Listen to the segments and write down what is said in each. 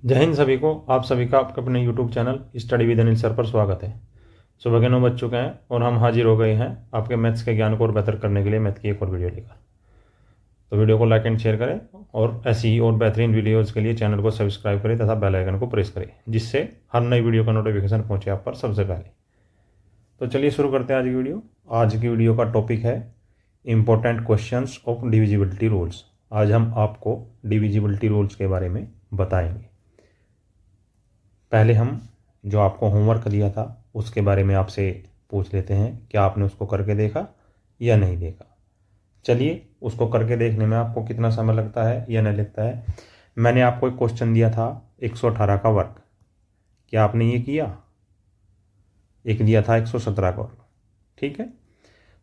जय हिंद सभी को। आप सभी का आपके अपने YouTube channel study with Anil sir पर स्वागत है। सुबह के 9 बज चुके हैं और हम हाजिर हो गए हैं आपके मैथ्स के ज्ञान को और बेहतर करने के लिए मैथ की एक और वीडियो लेकर। तो वीडियो को लाइक एंड शेयर करें और ऐसी ही और बेहतरीन वीडियोज़ के लिए चैनल को सब्सक्राइब करें तथा बेल आइकन को प्रेस करें, जिससे हर नई वीडियो का नोटिफिकेशन पहुँचे आप पर सबसे पहले। तो चलिए शुरू करते हैं आज की वीडियो। आज की वीडियो का टॉपिक है important questions of divisibility rules. आज हम आपको डिविजिबिलिटी रूल्स के बारे में बताएंगे। पहले हम जो आपको होमवर्क दिया था उसके बारे में आपसे पूछ लेते हैं, क्या आपने उसको करके देखा या नहीं देखा। चलिए, उसको करके देखने में आपको कितना समय लगता है या नहीं लगता है। मैंने आपको एक क्वेश्चन दिया था 118 का वर्ग, क्या आपने ये किया? एक दिया था 117 का वर्ग, ठीक है।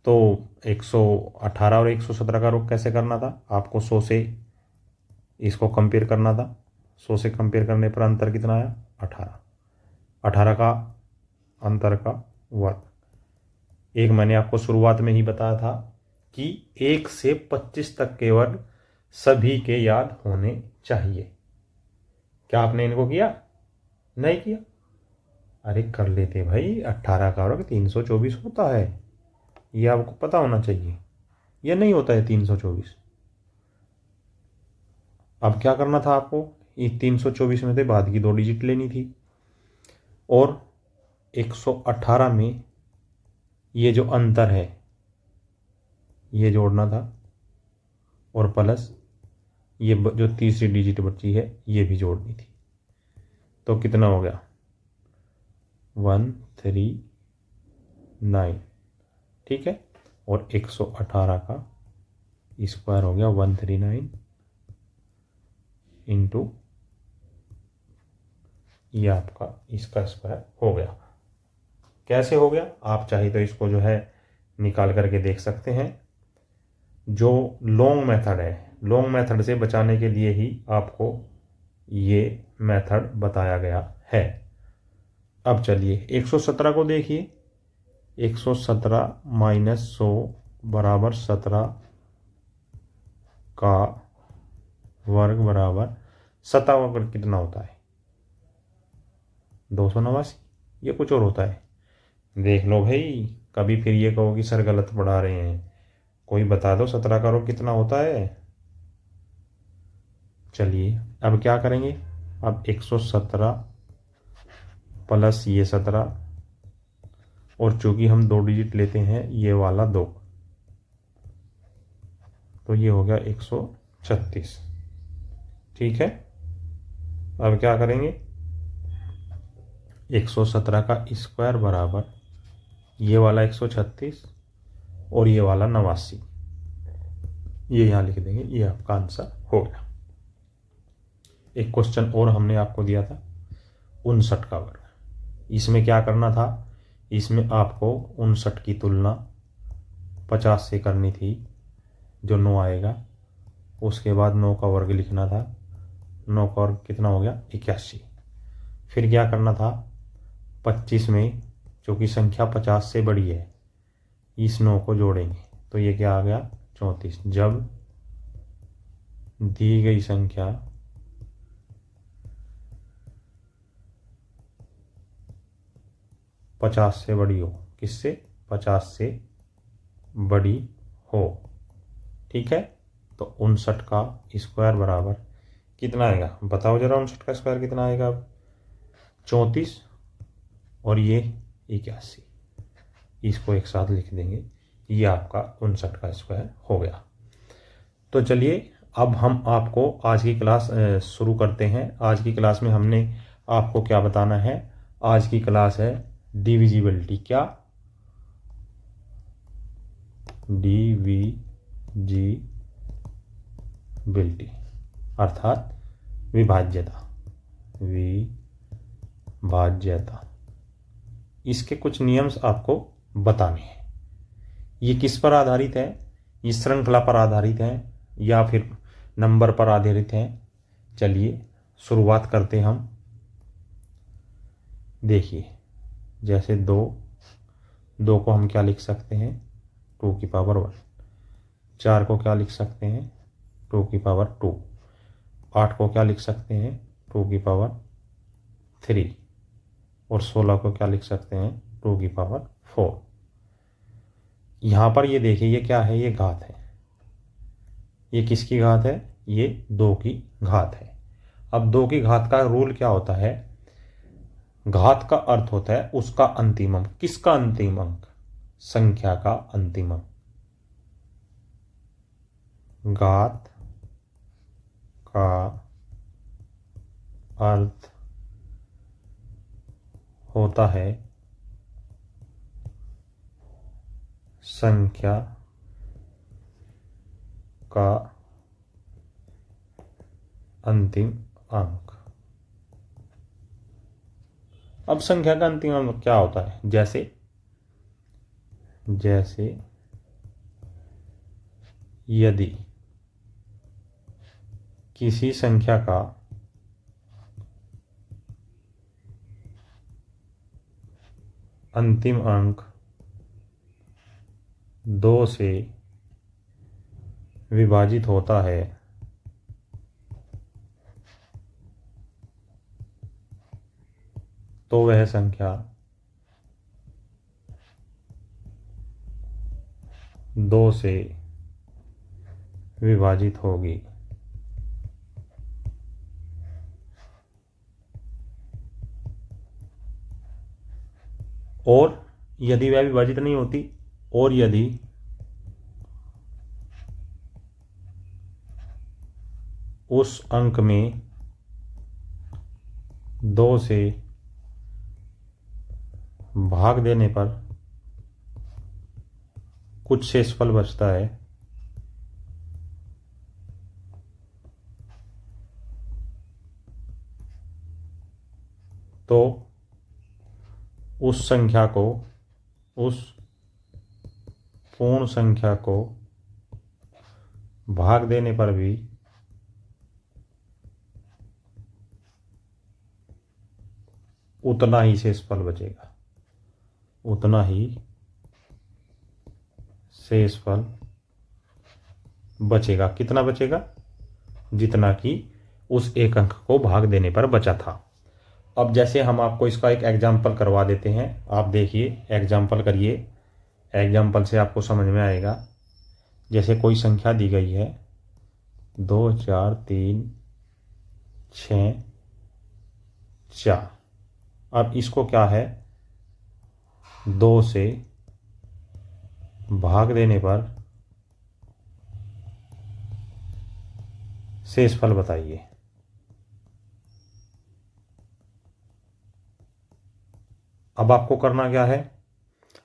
तो 118 और 117 का वर्ग कैसे करना था? आपको 100 से इसको कंपेयर करना था। 100 से कंपेयर करने पर अंतर कितना आया? 18 का अंतर का वर्ग। एक मैंने आपको शुरुआत में ही बताया था कि 1 से 25 तक के वर्ग सभी के याद होने चाहिए। क्या आपने इनको किया? नहीं किया? अरे कर लेते भाई। 18 का वर्ग 324 होता है, ये आपको पता होना चाहिए। यह नहीं होता है 324। अब क्या करना था आपको? ये 324 में से बाद की 2 डिजिट लेनी थी और 118 में ये जो अंतर है ये जोड़ना था और प्लस ये जो तीसरी डिजिट बची है ये भी जोड़नी थी। तो कितना हो गया? 139, ठीक है। और 118 का स्क्वायर हो गया 139 इंटू ये आपका इसका स्क्वायर हो गया। कैसे हो गया? आप चाहे तो इसको जो है निकाल करके देख सकते हैं। जो लॉन्ग मेथड है, लॉन्ग मेथड से बचाने के लिए ही आपको ये मेथड बताया गया है। अब चलिए 117 को देखिए। 117 माइनस 100 बराबर 17 का वर्ग बराबर 17 वर्ग कितना होता है? 289। ये कुछ और होता है। देख लो भाई, कभी फिर ये कहो कि सर गलत पढ़ा रहे हैं। कोई बता दो 17 का वर्ग कितना होता है। चलिए अब क्या करेंगे? अब 117 प्लस ये 17 और चूंकि हम 2 डिजिट लेते हैं ये वाला 2, तो ये हो गया 136, ठीक है। अब क्या करेंगे? 117 का स्क्वायर बराबर ये वाला 136 और ये वाला 89, ये यहाँ लिख देंगे। ये आपका आंसर हो गया। एक क्वेश्चन और हमने आपको दिया था 59 का वर्ग। इसमें क्या करना था? इसमें आपको 59 की तुलना 50 से करनी थी, जो 9 आएगा। उसके बाद 9 का वर्ग लिखना था। 9 का वर्ग कितना हो गया? 81। फिर क्या करना था? 25 में चूँकि संख्या 50 से बड़ी है, इस 9 को जोड़ेंगे तो ये क्या आ गया? 34। जब दी गई संख्या पचास से बड़ी हो, किससे? 50 से बड़ी हो, ठीक है। तो 59 का स्क्वायर बराबर कितना आएगा? बताओ जरा, 59 का स्क्वायर कितना आएगा? अब 34 और ये 81, इसको एक साथ लिख देंगे। ये आपका 59 का स्क्वायर हो गया। तो चलिए अब हम आपको आज की क्लास शुरू करते हैं। आज की क्लास में हमने आपको क्या बताना है? आज की क्लास है डिविजिबिलिटी। क्या? डिविजिबिलिटी अर्थात विभाज्यता। विभाज्यता, इसके कुछ नियम्स आपको बताने हैं। ये किस पर आधारित है? ये श्रृंखला पर आधारित है या फिर नंबर पर आधारित है? चलिए शुरुआत करते हैं हम। देखिए, जैसे 2 को हम क्या लिख सकते हैं? 2 की पावर 1। 4 को क्या लिख सकते हैं? 2 की पावर 2। 8 को क्या लिख सकते हैं? 2 की पावर 3 और 16 को क्या लिख सकते हैं 2 की पावर 4। यहाँ पर ये देखिए ये क्या है, ये घात है। ये किसकी घात है, ये 2 की घात है। अब 2 की घात का रूल क्या होता है, घात का अर्थ होता है उसका अंतिम अंक। किसका अंतिम अंक, संख्या का अंतिम अंक। घात का अर्थ होता है संख्या का अंतिम अंक। अब संख्या का अंतिम अंक क्या होता है, जैसे यदि किसी संख्या का अंतिम अंक 2 से विभाजित होता है तो वह संख्या 2 से विभाजित होगी। और यदि वह विभाजित नहीं होती, और यदि उस अंक में 2 से भाग देने पर कुछ शेषफल बचता है तो उस संख्या को, उस पूर्ण संख्या को भाग देने पर भी उतना ही शेषफल बचेगा, उतना ही शेषफल बचेगा। कितना बचेगा, जितना कि उस एक अंक को भाग देने पर बचा था। अब जैसे हम आपको इसका एक एग्जाम्पल करवा देते हैं, आप देखिए एग्जाम्पल करिए, एग्जाम्पल से आपको समझ में आएगा। जैसे कोई संख्या दी गई है 2 4 3 6 4। अब इसको क्या है, 2 से भाग देने पर शेषफल बताइए। अब आपको करना क्या है,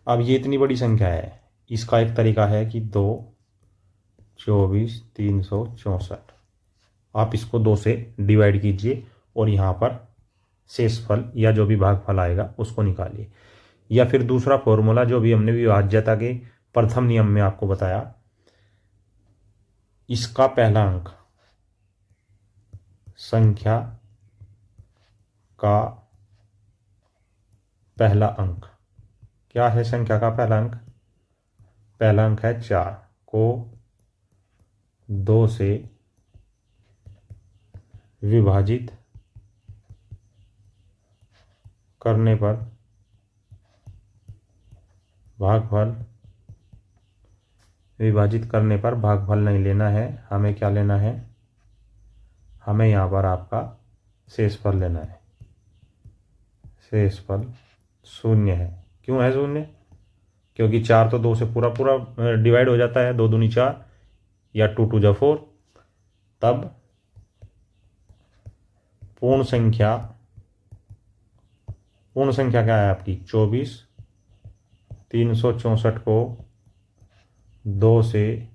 अब ये इतनी बड़ी संख्या है, इसका एक तरीका है कि 2 24 364, आप इसको 2 से डिवाइड कीजिए और यहाँ पर शेषफल या जो भी भागफल आएगा उसको निकालिए। या फिर दूसरा फॉर्मूला जो भी हमने विभाज्यता के प्रथम नियम में आपको बताया, इसका पहला अंक संख्या का पहला अंक क्या है, संख्या का पहला अंक है 4 को 2 से विभाजित करने पर भागफल, विभाजित करने पर भागफल नहीं लेना है, हमें क्या लेना है, हमें यहाँ पर आपका शेषफल लेना है। शेषफल 0 है। क्यों है 0? क्योंकि 4 तो 2 से पूरा डिवाइड हो जाता है, 2 दूनी 4 या 2 2 जा 4। तब पूर्ण संख्या क्या है आपकी 24। 364 को 2 से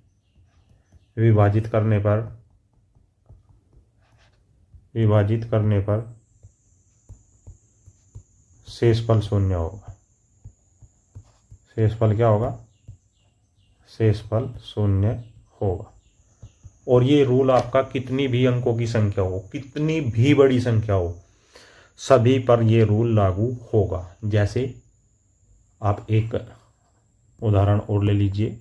विभाजित करने पर शेषफल 0 होगा। शेषफल क्या होगा, शेषफल 0 होगा। और ये रूल आपका कितनी भी अंकों की संख्या हो, कितनी भी बड़ी संख्या हो, सभी पर ये रूल लागू होगा। जैसे आप एक उदाहरण और ले लीजिए,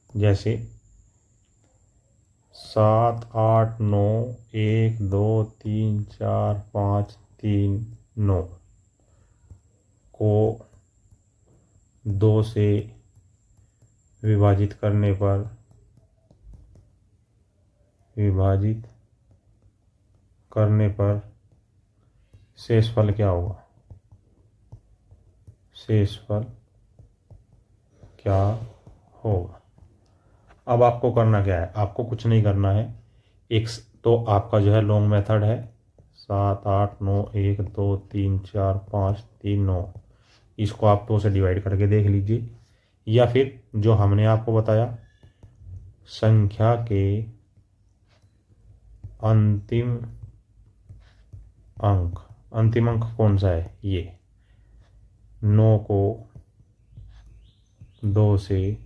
जैसे 7 8 9 1 2 3 4 5 3 9 को 2 से विभाजित करने पर शेषफल क्या होगा? शेषफल क्या होगा? अब आपको करना क्या है? आपको कुछ नहीं करना है। एक तो आपका जो है लॉन्ग मेथड है 7 8 9 1 2 3 4 5 3 9, इसको आप 2 से डिवाइड करके देख लीजिए, या फिर जो हमने आपको बताया संख्या के अंतिम अंक कौन सा है? ये 9 को 2 से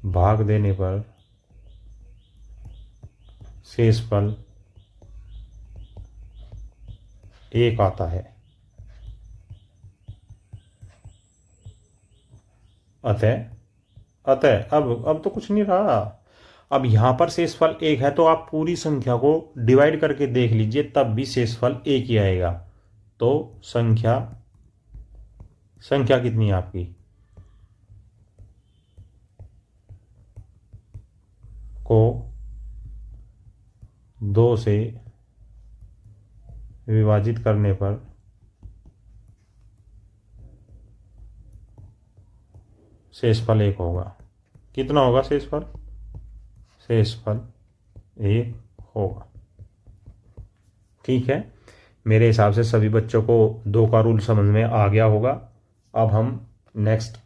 भाग देने पर शेषफल 1 आता है। अतः अब तो कुछ नहीं रहा। अब यहाँ पर शेषफल 1 है तो आप पूरी संख्या को डिवाइड करके देख लीजिए, तब भी शेषफल 1 ही आएगा। तो संख्या कितनी है आपकी? को 2 से विभाजित करने पर शेषफल 1 होगा। कितना होगा शेषफल? शेषफल 1 होगा। ठीक है, मेरे हिसाब से सभी बच्चों को 2 का रूल समझ में आ गया होगा। अब हम नेक्स्ट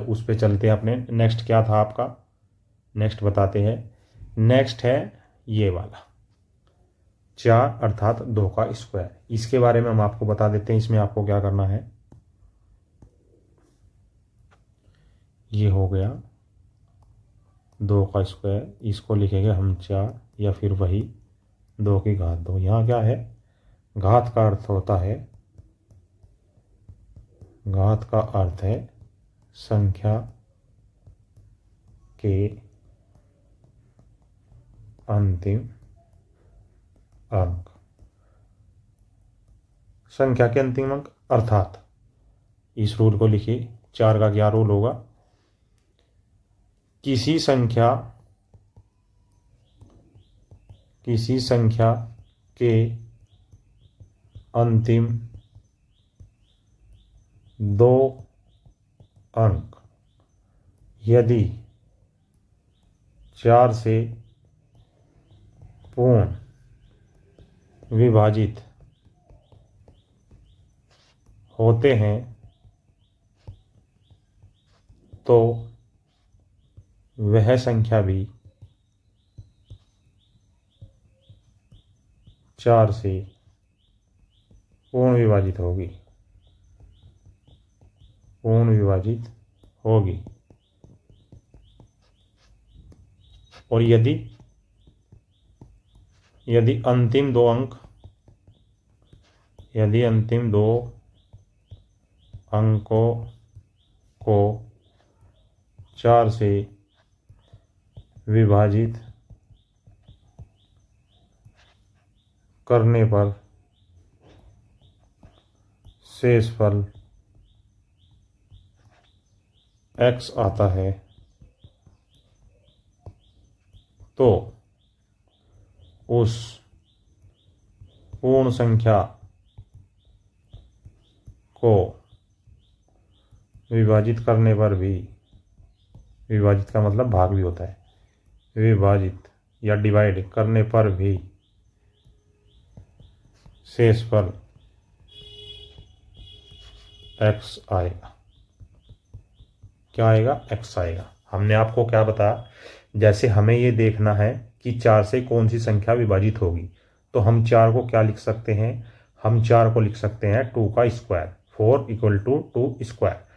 उस पे चलते हैं। अपने नेक्स्ट क्या था आपका? नेक्स्ट बताते हैं। नेक्स्ट है ये वाला 4 अर्थात 2 का स्क्वायर। इसके बारे में हम आपको बता देते हैं। इसमें आपको क्या करना है, ये हो गया 2 का स्क्वायर, इसको लिखेंगे हम 4, या फिर वही 2 की घात 2। यहाँ क्या है? घात का अर्थ होता है, घात का अर्थ है संख्या के अंतिम अंक। संख्या के अंतिम अंक अर्थात इस रूल को लिखिए। 4 का क्या रूल होगा? किसी संख्या के अंतिम 2 अंक यदि 4 से पूर्ण विभाजित होते हैं तो वह संख्या भी 4 से पूर्ण विभाजित होगी। और यदि अंतिम 2 अंकों को 4 से विभाजित करने पर शेषफल x आता है, तो उस पूर्ण संख्या को विभाजित करने पर भी, विभाजित का मतलब भाग भी होता है, विभाजित या डिवाइड करने पर भी शेषफल x आएगा। क्या आएगा? x आएगा। हमने आपको क्या बताया? जैसे हमें ये देखना है कि 4 से कौन सी संख्या विभाजित होगी, तो हम 4 को क्या लिख सकते हैं? हम 4 को लिख सकते हैं 2 का स्क्वायर। 4 = 2 स्क्वायर।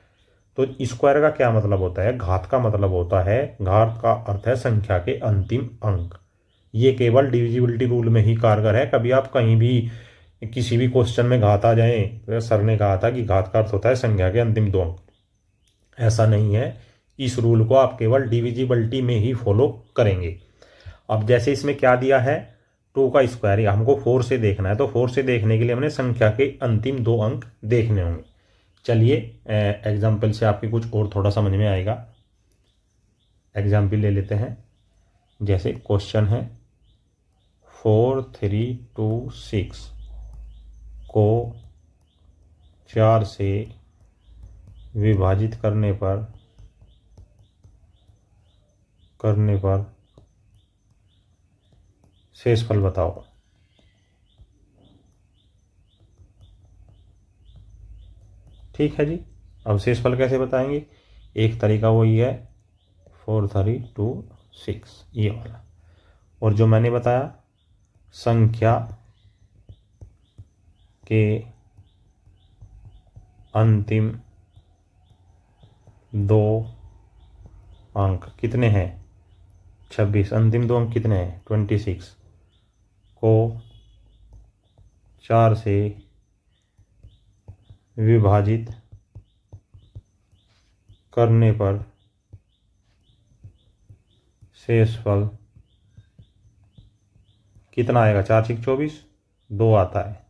तो स्क्वायर का क्या मतलब होता है? घात का मतलब होता है, घात का अर्थ है संख्या के अंतिम अंक। ये केवल डिविजिबिलिटी रूल में ही कारगर है। कभी आप कहीं भी किसी भी क्वेश्चन में घात आ जाए, तो सर ने कहा था कि घात का अर्थ होता है संख्या के अंतिम 2 अंक, ऐसा नहीं है। इस रूल को आप केवल डिविजिबिलिटी में ही फॉलो करेंगे। अब जैसे इसमें क्या दिया है, 2 का स्क्वायर, या हमको 4 से देखना है, तो 4 से देखने के लिए हमने संख्या के अंतिम 2 अंक देखने होंगे। चलिए एग्जाम्पल से आपकी कुछ और थोड़ा समझ में आएगा। एग्जाम्पल ले लेते हैं। जैसे क्वेश्चन है 4326 को 4 से विभाजित करने पर शेषफल बताओ। ठीक है जी। अब शेषफल कैसे बताएंगे? एक तरीका वही है 4326 ये वाला, और जो मैंने बताया संख्या के अंतिम 2 अंक कितने हैं? 26। अंतिम 2 अंक कितने हैं? 26 को 4 से विभाजित करने पर शेषफल कितना आएगा? 4 6 24, 2 आता है।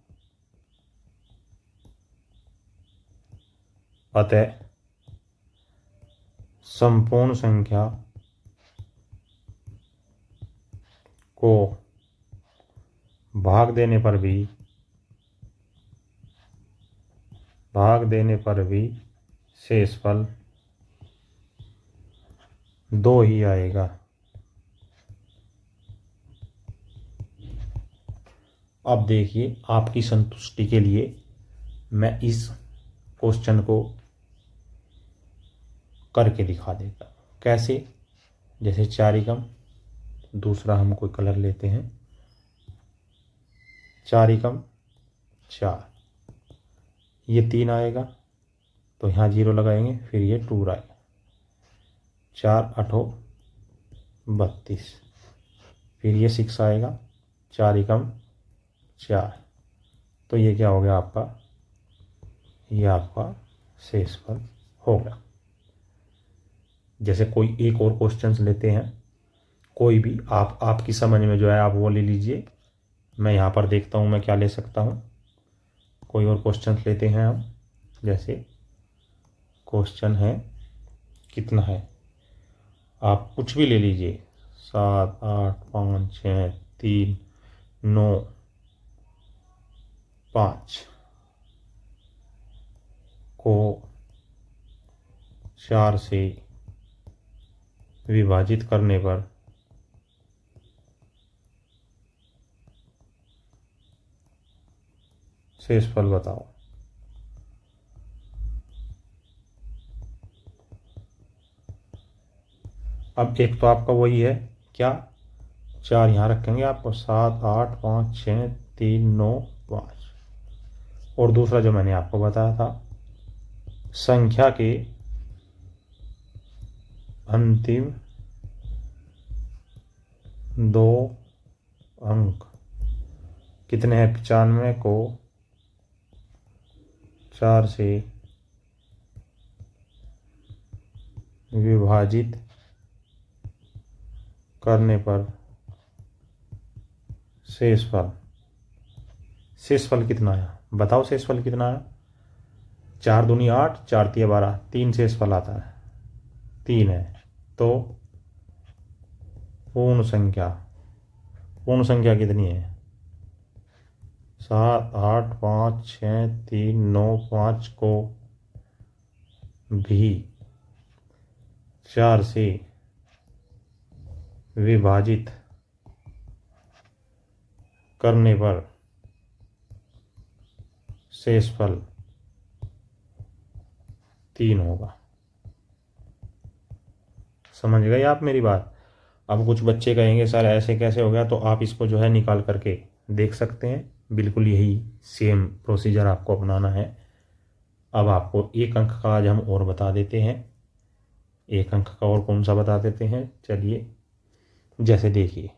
अतः संपूर्ण संख्या को भाग देने पर भी शेषफल 2 ही आएगा। अब देखिए, आपकी संतुष्टि के लिए मैं इस क्वेश्चन को करके दिखा देता हूँ। कैसे? जैसे 4 एकम, दूसरा हम कोई कलर लेते हैं, 4 एकम 4, ये 3 आएगा तो यहाँ 0 लगाएंगे, फिर ये 2 आएगा, 4 8 32, फिर ये 6 आएगा, 4 एकम 4, तो ये क्या हो गया आपका? ये आपका शेषफल होगा। जैसे कोई एक और क्वेश्चंस लेते हैं, कोई भी आपकी समझ में जो है आप वो ले लीजिए। मैं यहाँ पर देखता हूँ मैं क्या ले सकता हूँ। कोई और क्वेश्चंस लेते हैं हम। जैसे क्वेश्चन है, कितना है, आप कुछ भी ले लीजिए, 7 8 5 6 3 9 5 को 4 से विभाजित करने पर शेषफल बताओ। अब एक तो आपका वही है, क्या 4 यहाँ रखेंगे आपको, 7 8 5 6 3 9 5, और दूसरा जो मैंने आपको बताया था, संख्या के अंतिम 2 अंक कितने हैं? 95 को 4 से विभाजित करने पर शेषफल कितना आया? बताओ शेषफल कितना आया? 4 दूनी 8, 4 तिया 12, 3 शेषफल आता है, 3 है। तो पूर्ण संख्या कितनी है? 7 8 5 6 3 9 5 को भी 4 से विभाजित करने पर शेषफल 3 होगा। समझ गए आप मेरी बात? अब कुछ बच्चे कहेंगे सर ऐसे कैसे हो गया, तो आप इसको जो है निकाल करके देख सकते हैं। बिल्कुल यही सेम प्रोसीजर आपको अपनाना है। अब आपको एक अंक का आज हम और बता देते हैं। एक अंक का और कौन सा बता देते हैं, चलिए। जैसे देखिए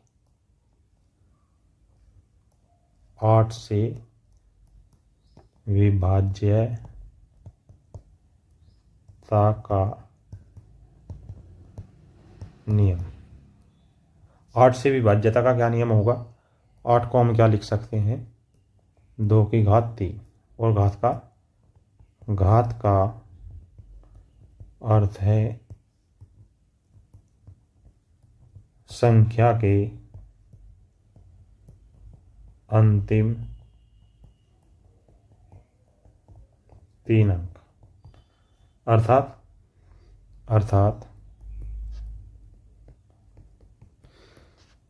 8 से विभाज्यता का नियम। 8 से विभाज्यता का क्या नियम होगा? 8 को हम क्या लिख सकते हैं? 2 की घात 3, और घात का अर्थ है संख्या के अंतिम 3 अंक। अर्थात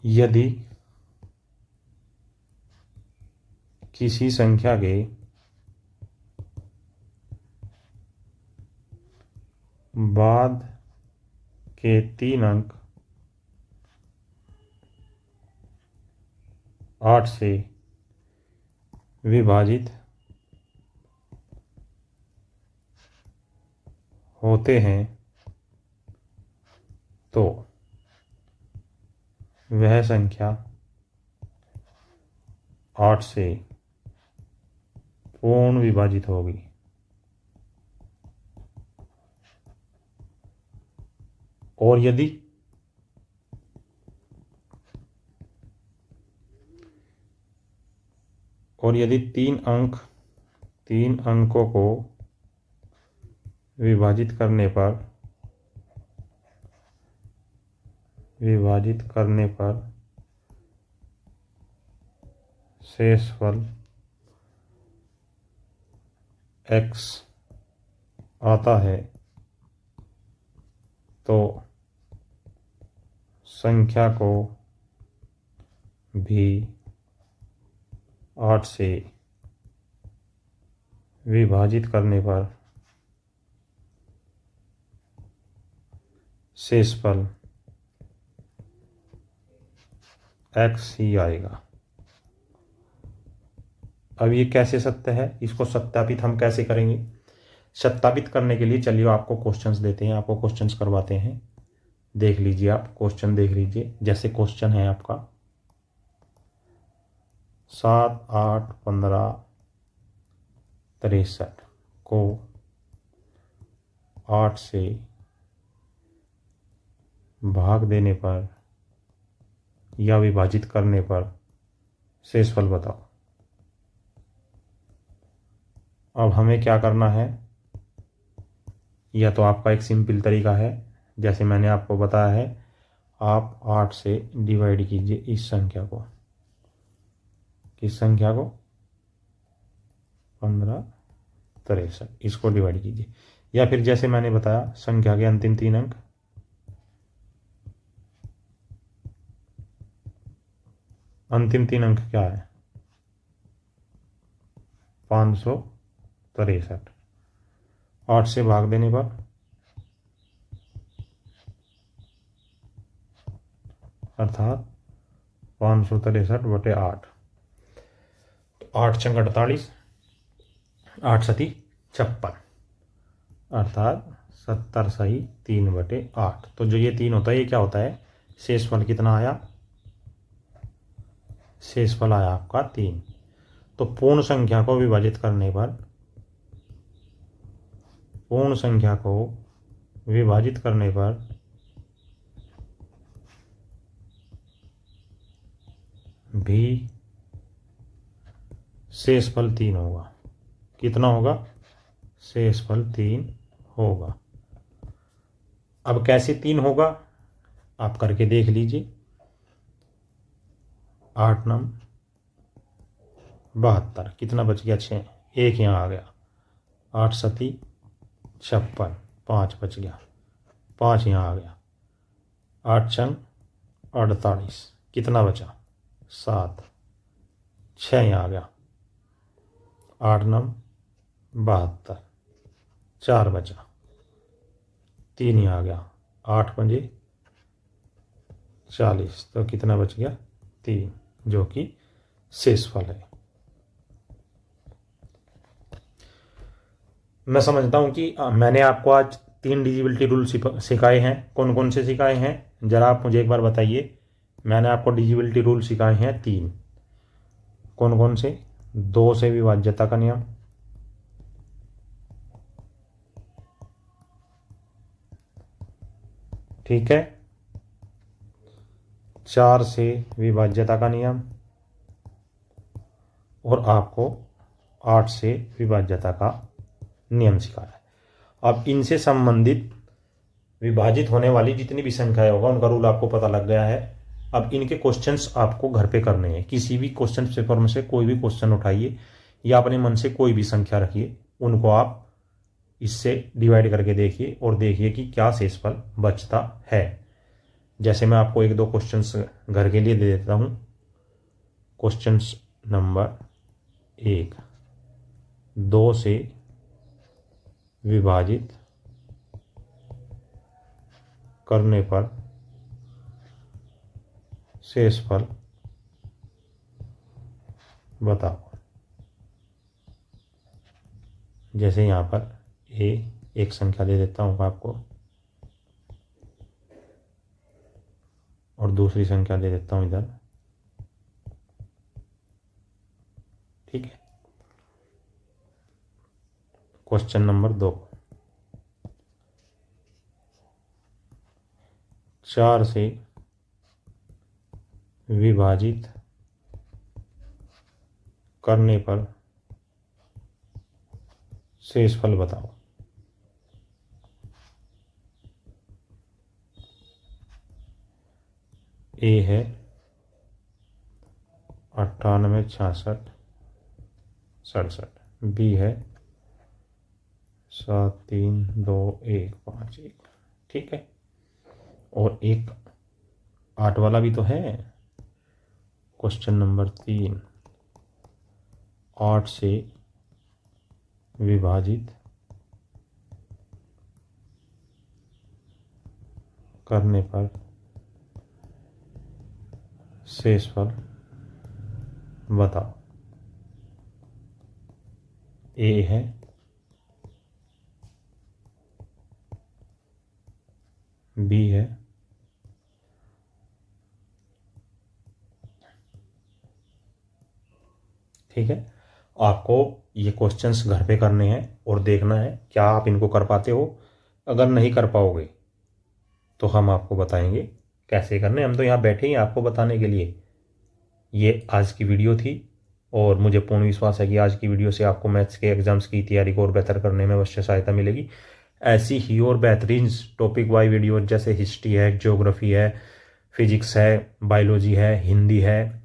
यदि किसी संख्या के बाद के 3 अंक 8 से विभाजित होते हैं तो वह संख्या 8 से पूर्ण विभाजित होगी। और यदि 3 अंकों को विभाजित करने पर शेषफल x आता है तो संख्या को भी 8 से विभाजित करने पर शेषफल x ही आएगा। अब ये कैसे सत्य है, इसको सत्यापित हम कैसे करेंगे? सत्यापित करने के लिए चलिए आपको क्वेश्चंस देते हैं, आपको क्वेश्चंस करवाते हैं। देख लीजिए, आप क्वेश्चन देख लीजिए। जैसे क्वेश्चन है आपका 7, 8, 15, 63 को 8 से भाग देने पर या विभाजित करने पर शेषफल बताओ। अब हमें क्या करना है? यह तो आपका एक सिंपल तरीका है, जैसे मैंने आपको बताया है। आप 8 से डिवाइड कीजिए इस संख्या को, किस संख्या को? 15, 63, इसको डिवाइड कीजिए। या फिर जैसे मैंने बताया, संख्या के अंतिम 3 अंक, अंतिम 3 अंक क्या है? 563। 8 से भाग देने पर अर्थात 563/8। 8 चंग 48, 8 सती 56, अर्थात 70 सही 3/8। तो जो ये 3 होता है, ये क्या होता है? शेषफल कितना आया? शेषफल आया आपका 3। तो पूर्ण संख्या को विभाजित करने पर भी शेषफल 3 होगा। कितना होगा? शेषफल 3 होगा। अब कैसे 3 होगा आप करके देख लीजिए। 8 9 72, कितना बच गया? 6, 1 यहाँ आ गया। 8 सती 56, 5 बच गया, 5 यहाँ आ गया। 8 चंग 48, कितना बचा? 7, 6 यहाँ आ गया। 8 9 72, 4 बचा, 3 यहाँ आ गया। 8 5 40, तो कितना बच गया? 3, जो कि शेषफल है। मैं समझता हूं कि मैंने आपको आज 3 डिजिबिलिटी रूल सिखाए हैं। कौन कौन से सिखाए हैं जरा आप मुझे एक बार बताइए। मैंने आपको डिजिबिलिटी रूल सिखाए हैं 3। कौन कौन से? 2 से विभाज्यता का नियम, ठीक है। 4 से विभाज्यता का नियम और आपको 8 से विभाज्यता का नियम सिखाया है। अब इनसे संबंधित विभाजित होने वाली जितनी भी संख्याएं होगा उनका रूल आपको पता लग गया है। अब इनके क्वेश्चंस आपको घर पे करने हैं। किसी भी क्वेश्चन पेपर में से कोई भी क्वेश्चन उठाइए या अपने मन से कोई भी संख्या रखिए, उनको आप इससे डिवाइड करके देखिए और देखिए कि क्या शेषफल बचता है। जैसे मैं आपको 1-2 क्वेश्चंस घर के लिए दे देता हूँ। क्वेश्चंस नंबर 1, 2 से विभाजित करने पर शेषफल बताओ। जैसे यहाँ पर एक संख्या दे देता हूँ आपको और दूसरी संख्या दे देता हूँ इधर, ठीक है। क्वेश्चन नंबर 2, 4 से विभाजित करने पर शेषफल बताओ। ए है 98, 66, 67, बी है 7, 3, 2, 1, 5, 1, ठीक है। और एक 8 वाला भी तो है। क्वेश्चन नंबर 3, 8 से विभाजित करने पर शेषफल बताओ। ए है 2 है, ठीक है। आपको ये क्वेश्चंस घर पे करने हैं और देखना है क्या आप इनको कर पाते हो। अगर नहीं कर पाओगे तो हम आपको बताएंगे कैसे करने। हम तो यहाँ बैठे ही आपको बताने के लिए। ये आज की वीडियो थी और मुझे पूर्ण विश्वास है कि आज की वीडियो से आपको मैथ्स के एग्जाम्स की तैयारी को और बेहतर करने में अवश्य सहायता मिलेगी। ऐसी ही और बेहतरीन टॉपिक वाई वीडियो जैसे हिस्ट्री है, ज्योग्राफी है, फिजिक्स है, बायोलॉजी है, हिंदी है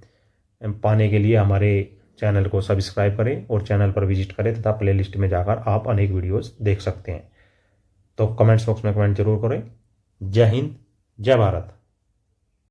पाने के लिए हमारे चैनल को सब्सक्राइब करें और चैनल पर विजिट करें तथा प्लेलिस्ट में जाकर आप अनेक वीडियोस देख सकते हैं। तो कमेंट्स बॉक्स में कमेंट जरूर करें। जय हिंद, जय भारत।